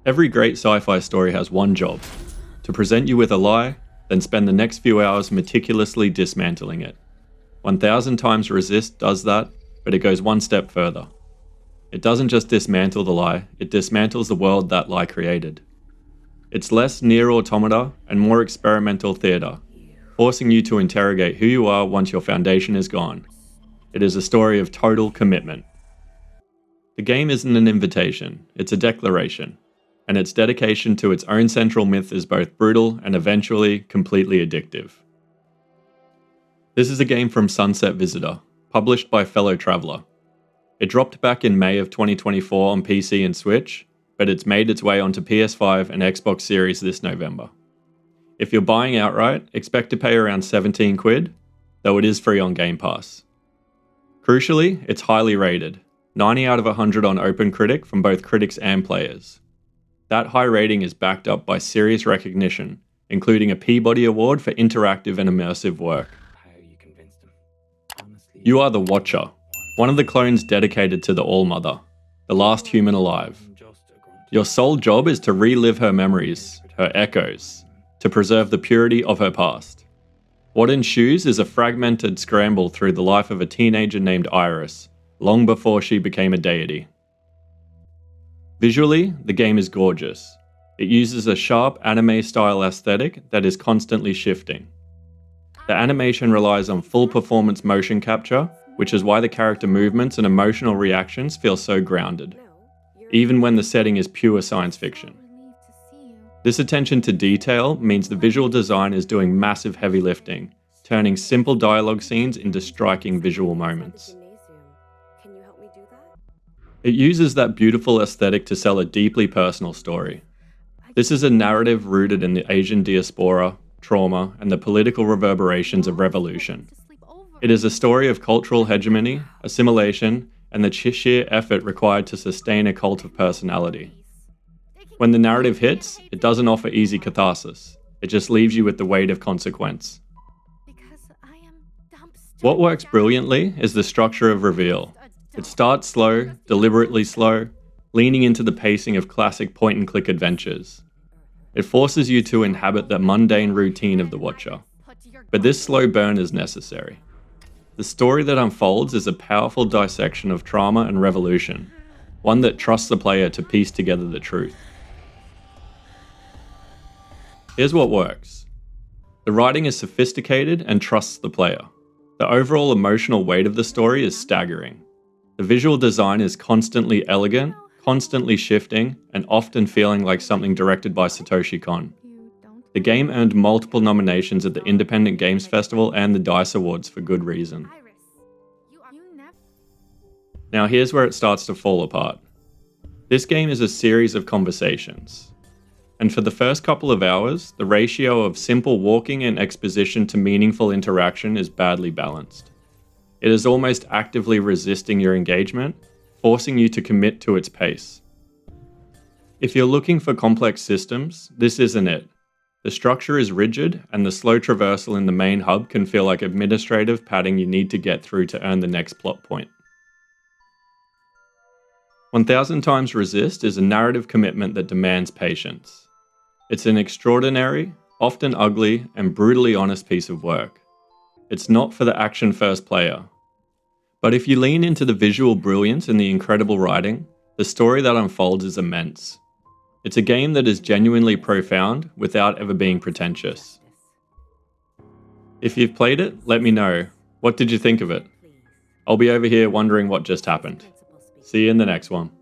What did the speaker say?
Every great sci-fi story has one job: to present you with a lie, then spend the next few hours meticulously dismantling it. 1000xRESIST does that, but it goes one step further. It doesn't just dismantle the lie, it dismantles the world that lie created. It's less near automata and more experimental theatre, forcing you to interrogate who you are once your foundation is gone. It is a story of total commitment. The game isn't an invitation, it's a declaration, and its dedication to its own central myth is both brutal and eventually completely addictive. This is a game from Sunset Visitor, published by Fellow Traveller. It dropped back in May of 2024 on PC and Switch, but it's made its way onto PS5 and Xbox Series this November. If you're buying outright, expect to pay around 17 quid, though it is free on Game Pass. Crucially, it's highly rated, 90 out of 100 on OpenCritic from both critics and players. That high rating is backed up by serious recognition, including a Peabody Award for interactive and immersive work. You are the Watcher, one of the clones dedicated to the Allmother, the last human alive. Your sole job is to relive her memories, her echoes, to preserve the purity of her past. What ensues is a fragmented scramble through the life of a teenager named Iris, long before she became a deity. Visually, the game is gorgeous. It uses a sharp anime-style aesthetic that is constantly shifting. The animation relies on full performance motion capture, which is why the character movements and emotional reactions feel so grounded, even when the setting is pure science fiction. This attention to detail means the visual design is doing massive heavy lifting, turning simple dialogue scenes into striking visual moments. It uses that beautiful aesthetic to sell a deeply personal story. This is a narrative rooted in the Asian diaspora, trauma, and the political reverberations of revolution. It is a story of cultural hegemony, assimilation, and the sheer effort required to sustain a cult of personality. When the narrative hits, it doesn't offer easy catharsis. It just leaves you with the weight of consequence. What works brilliantly is the structure of reveal. It starts slow, deliberately slow, leaning into the pacing of classic point-and-click adventures. It forces you to inhabit the mundane routine of the Watcher. But this slow burn is necessary. The story that unfolds is a powerful dissection of trauma and revolution, one that trusts the player to piece together the truth. Here's what works. The writing is sophisticated and trusts the player. The overall emotional weight of the story is staggering. The visual design is constantly elegant, constantly shifting, and often feeling like something directed by Satoshi Kon. The game earned multiple nominations at the Independent Games Festival and the DICE Awards for good reason. Now here's where it starts to fall apart. This game is a series of conversations. And for the first couple of hours, the ratio of simple walking and exposition to meaningful interaction is badly balanced. It is almost actively resisting your engagement, forcing you to commit to its pace. If you're looking for complex systems, this isn't it. The structure is rigid, and the slow traversal in the main hub can feel like administrative padding you need to get through to earn the next plot point. 1000xRESIST is a narrative commitment that demands patience. It's an extraordinary, often ugly, and brutally honest piece of work. It's not for the action-first player. But if you lean into the visual brilliance and the incredible writing, the story that unfolds is immense. It's a game that is genuinely profound without ever being pretentious. If you've played it, let me know. What did you think of it? I'll be over here wondering what just happened. See you in the next one.